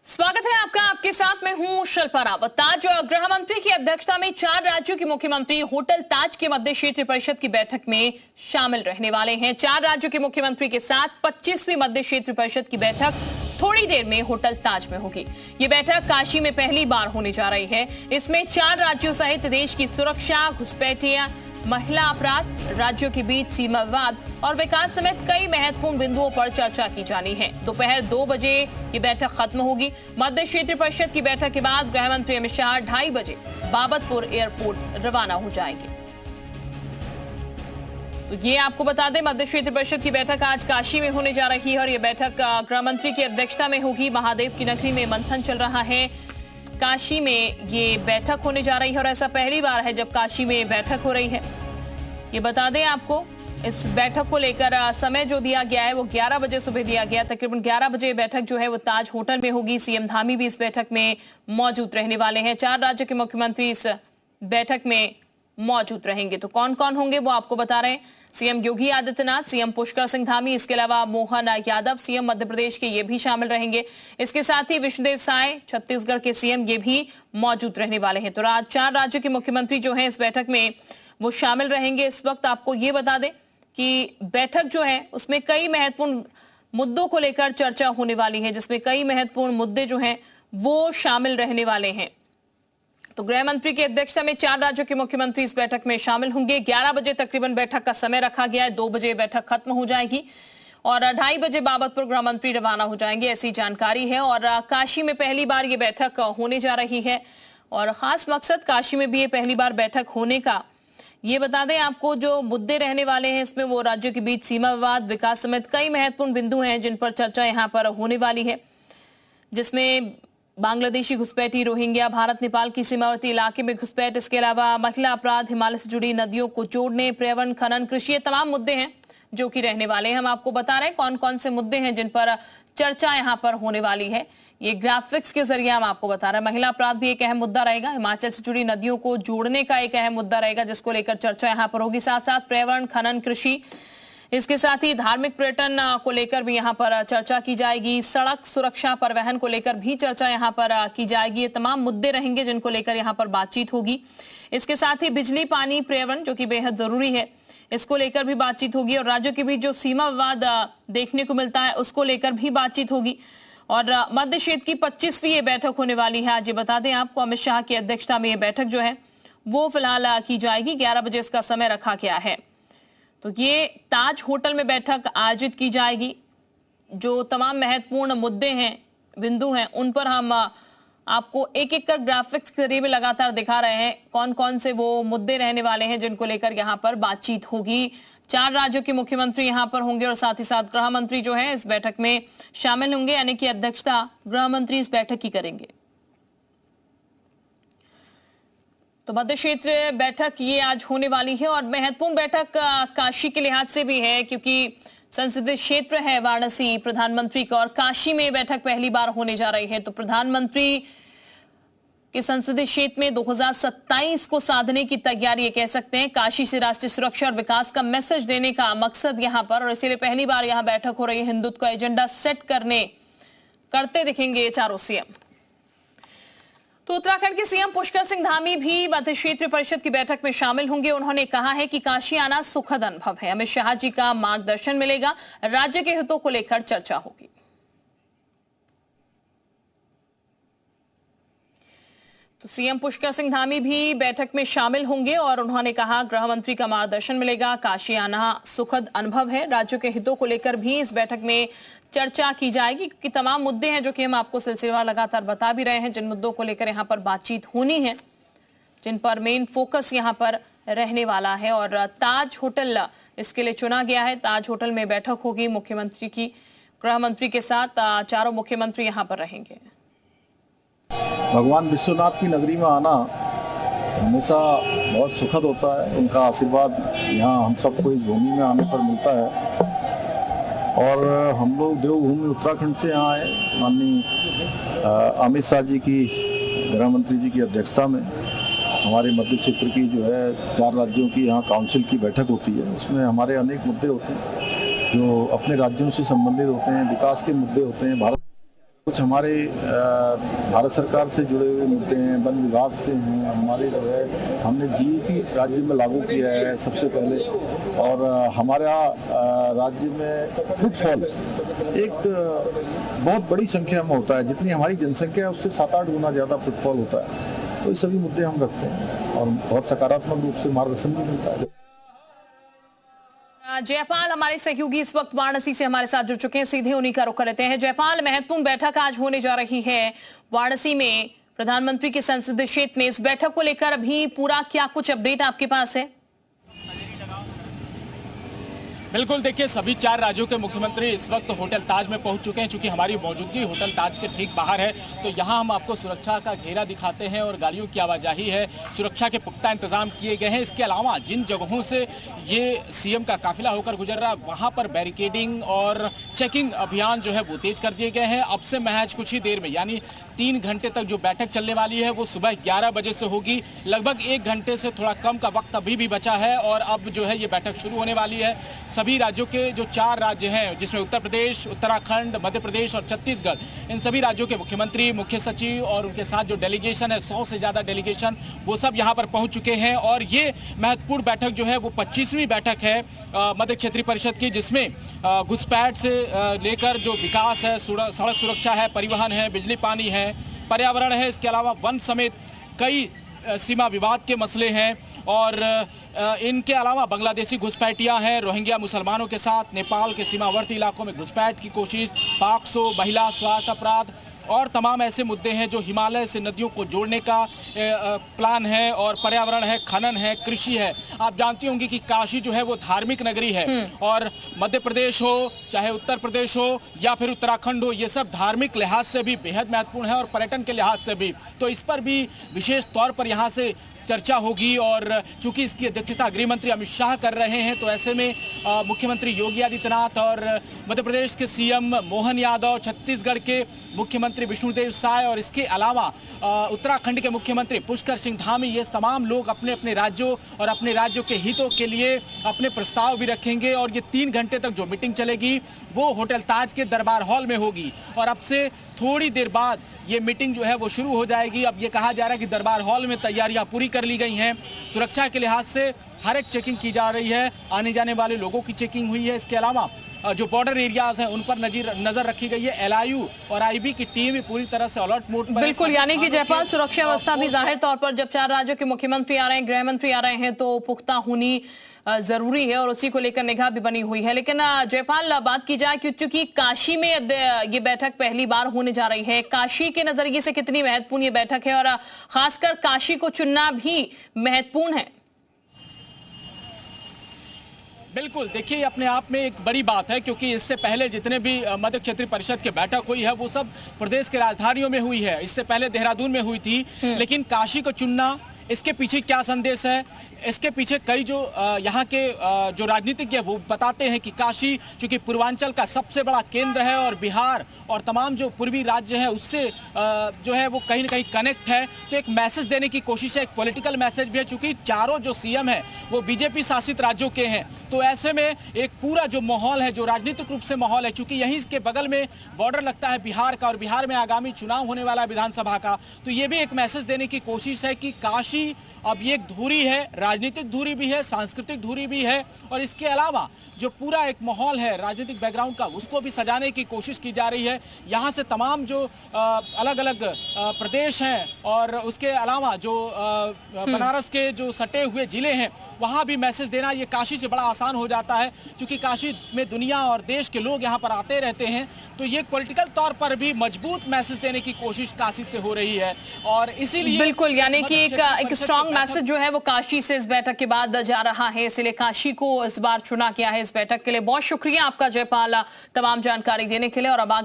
स्वागत है आपका। आपके साथ मैं हूं शिल्पा रावत। ताज गृह मंत्री की अध्यक्षता में 4 राज्यों के मुख्यमंत्री होटल ताज के मध्य क्षेत्र परिषद की बैठक में शामिल रहने वाले हैं। 4 राज्यों के मुख्यमंत्री के साथ 25वीं मध्य क्षेत्र परिषद की बैठक थोड़ी देर में होटल ताज में होगी। ये बैठक काशी में पहली बार होने जा रही है। इसमें 4 राज्यों सहित देश की सुरक्षा, घुसपैठियां, महिला अपराध, राज्यों के बीच सीमा विवाद और विकास समेत कई महत्वपूर्ण बिंदुओं पर चर्चा की जानी है। दोपहर 2 बजे ये बैठक खत्म होगी। मध्य क्षेत्र परिषद की बैठक के बाद गृह मंत्री अमित शाह 2:30 बजे बाबतपुर एयरपोर्ट रवाना हो जाएंगे। तो ये आपको बता दें, मध्य क्षेत्र परिषद की बैठक आज काशी में होने जा रही है और ये बैठक गृह मंत्री की अध्यक्षता में होगी। महादेव की नगरी में मंथन चल रहा है। काशी में ये बैठक होने जा रही है और ऐसा पहली बार है जब काशी में बैठक हो रही है। ये बता दें आपको, इस बैठक को लेकर समय जो दिया गया है वो 11 बजे सुबह दिया गया। तकरीबन 11 बजे बैठक जो है वो ताज होटल में होगी। सीएम धामी भी इस बैठक में मौजूद रहने वाले हैं। 4 राज्यों के मुख्यमंत्री इस बैठक में मौजूद रहेंगे। तो कौन कौन होंगे वो आपको बता रहे हैं। सीएम योगी आदित्यनाथ, सीएम पुष्कर सिंह धामी, इसके अलावा मोहन यादव सीएम मध्य प्रदेश के, ये भी शामिल रहेंगे। इसके साथ ही विष्णुदेव साय छत्तीसगढ़ के सीएम, ये भी मौजूद रहने वाले हैं। तो 4 राज्यों के मुख्यमंत्री जो हैं इस बैठक में वो शामिल रहेंगे। इस वक्त आपको ये बता दें कि बैठक जो है उसमें कई महत्वपूर्ण मुद्दों को लेकर चर्चा होने वाली है, जिसमें कई महत्वपूर्ण मुद्दे जो हैं वो शामिल रहने वाले हैं। तो गृह मंत्री की अध्यक्षता में 4 राज्यों के मुख्यमंत्री इस बैठक में शामिल होंगे। 11 बजे तकरीबन बैठक का समय रखा गया है। 2 बजे बैठक खत्म हो जाएगी और 2:30 बजे बाबतपुर गृह मंत्री रवाना हो जाएंगे, ऐसी जानकारी है। और काशी में पहली बार ये बैठक होने जा रही है और खास मकसद काशी में भी ये पहली बार बैठक होने का, ये बता दें आपको, जो मुद्दे रहने वाले हैं इसमें वो राज्यों के बीच सीमा विवाद, विकास समेत कई महत्वपूर्ण बिंदु हैं जिन पर चर्चा यहाँ पर होने वाली है, जिसमें बांग्लादेशी घुसपैठी, रोहिंग्या, भारत नेपाल की सीमावर्ती इलाके में घुसपैठ, इसके अलावा महिला अपराध, हिमालय से जुड़ी नदियों को जोड़ने, पर्यावरण, खनन, कृषि, ये तमाम मुद्दे हैं जो कि रहने वाले हैं। हम आपको बता रहे हैं कौन कौन से मुद्दे हैं जिन पर चर्चा यहाँ पर होने वाली है। ये ग्राफिक्स के जरिए हम आपको बता रहे हैं। महिला अपराध भी एक अहम मुद्दा रहेगा। हिमाचल से जुड़ी नदियों को जोड़ने का एक अहम मुद्दा रहेगा जिसको लेकर चर्चा यहाँ पर होगी। साथ साथ पर्यावरण, खनन, कृषि, इसके साथ ही धार्मिक पर्यटन को लेकर भी यहाँ पर चर्चा की जाएगी। सड़क सुरक्षा, परिवहन को लेकर भी चर्चा यहाँ पर की जाएगी। ये तमाम मुद्दे रहेंगे जिनको लेकर यहाँ पर बातचीत होगी। इसके साथ ही बिजली, पानी, पर्यावरण जो कि बेहद जरूरी है, इसको लेकर भी बातचीत होगी। और राज्यों के बीच जो सीमा विवाद देखने को मिलता है उसको लेकर भी बातचीत होगी। और मध्य क्षेत्र की 25वीं ये बैठक होने वाली है। आज ये बता दें आपको, अमित शाह की अध्यक्षता में ये बैठक जो है वो फिलहाल की जाएगी। 11 बजे इसका समय रखा गया है। तो ये ताज होटल में बैठक आयोजित की जाएगी। जो तमाम महत्वपूर्ण मुद्दे हैं, बिंदु हैं, उन पर हम आपको एक एक कर ग्राफिक्स के जरिए लगातार दिखा रहे हैं कौन कौन से वो मुद्दे रहने वाले हैं जिनको लेकर यहाँ पर बातचीत होगी। 4 राज्यों के मुख्यमंत्री यहाँ पर होंगे और साथ ही साथ गृह मंत्री जो है इस बैठक में शामिल होंगे, यानी कि अध्यक्षता गृह मंत्री इस बैठक की करेंगे। तो मध्य क्षेत्र बैठक ये आज होने वाली है और महत्वपूर्ण बैठक काशी के लिहाज से भी है क्योंकि संसदीय क्षेत्र है वाराणसी प्रधानमंत्री का और काशी में बैठक पहली बार होने जा रही है। तो प्रधानमंत्री के संसदीय क्षेत्र में 2027 को साधने की तैयारी ये कह सकते हैं। काशी से राष्ट्रीय सुरक्षा और विकास का मैसेज देने का मकसद यहाँ पर, और इसीलिए पहली बार यहाँ बैठक हो रही है। हिंदुत्व का एजेंडा सेट करते दिखेंगे ये चारों सीएम। तो उत्तराखंड के सीएम पुष्कर सिंह धामी भी मध्य क्षेत्र परिषद की बैठक में शामिल होंगे। उन्होंने कहा है कि काशी आना सुखद अनुभव है। अमित शाह जी का मार्गदर्शन मिलेगा, राज्य के हितों को लेकर चर्चा होगी। तो सीएम पुष्कर सिंह धामी भी बैठक में शामिल होंगे और उन्होंने कहा गृह मंत्री का मार्गदर्शन मिलेगा, काशी आना सुखद अनुभव है। राज्यों के हितों को लेकर भी इस बैठक में चर्चा की जाएगी क्योंकि तमाम मुद्दे हैं जो कि हम आपको सिलसिलेवार लगातार बता भी रहे हैं, जिन मुद्दों को लेकर यहाँ पर बातचीत होनी है, जिन पर मेन फोकस यहाँ पर रहने वाला है। और ताज होटल इसके लिए चुना गया है। ताज होटल में बैठक होगी मुख्यमंत्री की, गृह मंत्री के साथ 4 मुख्यमंत्री यहाँ पर रहेंगे। भगवान विश्वनाथ की नगरी में आना हमेशा बहुत सुखद होता है। उनका आशीर्वाद यहाँ हम सबको इस भूमि में आने पर मिलता है। और हम लोग देवभूमि उत्तराखंड से यहाँ आए। माननीय अमित शाह जी की, गृह मंत्री जी की अध्यक्षता में हमारे मध्य क्षेत्र की जो है 4 राज्यों की यहाँ काउंसिल की बैठक होती है। इसमें हमारे अनेक मुद्दे होते हैं जो अपने राज्यों से संबंधित होते हैं, विकास के मुद्दे होते हैं, भारत कुछ हमारे भारत सरकार से जुड़े हुए मुद्दे हैं, वन विभाग से हैं, हमारे जो है हमने जीईपी राज्य में लागू किया है सबसे पहले, और हमारा राज्य में फुटफॉल एक बहुत बड़ी संख्या में होता है, जितनी हमारी जनसंख्या है उससे 7-8 गुना ज़्यादा फुटफॉल होता है। तो ये सभी मुद्दे हम रखते हैं और बहुत सकारात्मक रूप से मार्गदर्शन भी मिलता है। जयपाल हमारे सहयोगी इस वक्त वाराणसी से हमारे साथ जुड़ चुके हैं, सीधे उन्हीं का रुख करते हैं। जयपाल, महत्वपूर्ण बैठक आज होने जा रही है वाराणसी में प्रधानमंत्री के संसदीय क्षेत्र में। इस बैठक को लेकर अभी पूरा क्या कुछ अपडेट आपके पास है? बिल्कुल, देखिए सभी 4 राज्यों के मुख्यमंत्री इस वक्त होटल ताज में पहुंच चुके हैं। चूंकि हमारी मौजूदगी होटल ताज के ठीक बाहर है, तो यहां हम आपको सुरक्षा का घेरा दिखाते हैं और गाड़ियों की आवाजाही है, सुरक्षा के पुख्ता इंतजाम किए गए हैं। इसके अलावा जिन जगहों से ये सीएम का काफिला होकर गुजर रहा है, वहां पर बैरिकेडिंग और चेकिंग अभियान जो है वो तेज कर दिए गए हैं। अब से महज कुछ ही देर में, यानी 3 घंटे तक जो बैठक चलने वाली है वो सुबह 11 बजे से होगी। लगभग 1 घंटे से थोड़ा कम का वक्त अभी भी बचा है और अब जो है ये बैठक शुरू होने वाली है। सभी राज्यों के जो 4 राज्य हैं, जिसमें उत्तर प्रदेश, उत्तराखंड, मध्य प्रदेश और छत्तीसगढ़, इन सभी राज्यों के मुख्यमंत्री, मुख्य सचिव और उनके साथ जो डेलीगेशन है, 100 से ज़्यादा डेलीगेशन, वो सब यहाँ पर पहुँच चुके हैं। और ये महत्वपूर्ण बैठक जो है वो 25वीं बैठक है मध्य क्षेत्रीय परिषद की, जिसमें घुसपैठ से लेकर जो विकास है, सड़क सुरक्षा है, परिवहन है, बिजली पानी है, पर्यावरण है, इसके अलावा वन समेत कई सीमा विवाद के मसले हैं। और इनके अलावा बांग्लादेशी घुसपैठियां हैं, रोहिंग्या मुसलमानों के साथ नेपाल के सीमावर्ती इलाकों में घुसपैठ की कोशिश, पॉक्सो, महिला स्वास्थ्य अपराध और तमाम ऐसे मुद्दे हैं जो हिमालय से नदियों को जोड़ने का प्लान है। और पर्यावरण है, खनन है, कृषि है। आप जानती होंगी कि काशी जो है वो धार्मिक नगरी है और मध्य प्रदेश हो, चाहे उत्तर प्रदेश हो या फिर उत्तराखंड हो, ये सब धार्मिक लिहाज से भी बेहद महत्वपूर्ण है और पर्यटन के लिहाज से भी। तो इस पर भी विशेष तौर पर यहाँ से चर्चा होगी। और चूंकि इसकी अध्यक्षता गृह मंत्री अमित शाह कर रहे हैं, तो ऐसे में मुख्यमंत्री योगी आदित्यनाथ और मध्य प्रदेश के सीएम मोहन यादव, छत्तीसगढ़ के मुख्यमंत्री विष्णुदेव साय और इसके अलावा उत्तराखंड के मुख्यमंत्री पुष्कर सिंह धामी, ये तमाम लोग अपने अपने राज्यों और अपने राज्यों के हितों के लिए अपने प्रस्ताव भी रखेंगे। और ये 3 घंटे तक जो मीटिंग चलेगी वो होटल ताज के दरबार हॉल में होगी। और अब से थोड़ी देर बाद ये मीटिंग जो है वो शुरू हो जाएगी। अब ये कहा जा रहा है कि दरबार हॉल में तैयारियां पूरी कर ली गई हैं। सुरक्षा के लिहाज से हर एक चेकिंग की जा रही है, आने जाने वाले लोगों की चेकिंग हुई है। इसके अलावा जो बॉर्डर एरियाज हैं उन पर नजर रखी गई है। एलआईयू और आईबी की टीम पूरी तरह से अलर्ट मोड पर। बिल्कुल, यानी कि जयपाल व्यवस्था व्यवस्था भी जाहिर तौर पर जब 4 राज्यों के मुख्यमंत्री आ रहे हैं, गृह मंत्री आ रहे हैं, तो पुख्ता होनी जरूरी है और उसी को लेकर निगाह भी बनी हुई है। लेकिन जयपाल, बात की जाए कि चूंकि काशी में ये बैठक पहली बार होने जा रही है, काशी के नजरिए से कितनी महत्वपूर्ण ये बैठक है और खासकर काशी को चुनना भी महत्वपूर्ण है? बिल्कुल, देखिए अपने आप में एक बड़ी बात है, क्योंकि इससे पहले जितने भी मध्य क्षेत्रीय परिषद की बैठक हुई है वो सब प्रदेश के राजधानियों में हुई है। इससे पहले देहरादून में हुई थी। लेकिन काशी को चुनना, इसके पीछे क्या संदेश है? इसके पीछे कई जो यहाँ के जो राजनीतिज्ञ वो बताते हैं कि काशी चूंकि पूर्वांचल का सबसे बड़ा केंद्र है और बिहार और तमाम जो पूर्वी राज्य हैं उससे जो है वो कहीं ना कहीं कनेक्ट है। तो एक मैसेज देने की कोशिश है, एक पॉलिटिकल मैसेज भी है। चूंकि चारों जो सीएम है वो बीजेपी शासित राज्यों के हैं, तो ऐसे में एक पूरा जो माहौल है, जो राजनीतिक रूप से माहौल है, चूंकि यहीं के बगल में बॉर्डर लगता है बिहार का और बिहार में आगामी चुनाव होने वाला है विधानसभा का, तो ये भी एक मैसेज देने की कोशिश है कि काशी अब ये एक धुरी है, राजनीतिक धुरी भी है, सांस्कृतिक धुरी भी है। और इसके अलावा जो पूरा एक माहौल है राजनीतिक बैकग्राउंड का, उसको भी सजाने की कोशिश की जा रही है। यहाँ से तमाम जो अलग अलग प्रदेश हैं और उसके अलावा जो बनारस के जो सटे हुए जिले हैं, वहाँ भी मैसेज देना ये काशी से बड़ा आसान हो जाता है, क्योंकि काशी में दुनिया और देश के लोग यहाँ पर आते रहते हैं। तो ये पॉलिटिकल तौर पर भी मजबूत मैसेज देने की कोशिश काशी से हो रही है। और इसीलिए बिल्कुल, यानी कि एक स्ट्रॉन्ग मैसेज जो है वो काशी से इस बैठक के बाद जा रहा है, इसलिए काशी को इस बार चुना गया है इस बैठक के लिए। बहुत शुक्रिया आपका जयपाल, तमाम जानकारी देने के लिए। और अब आगे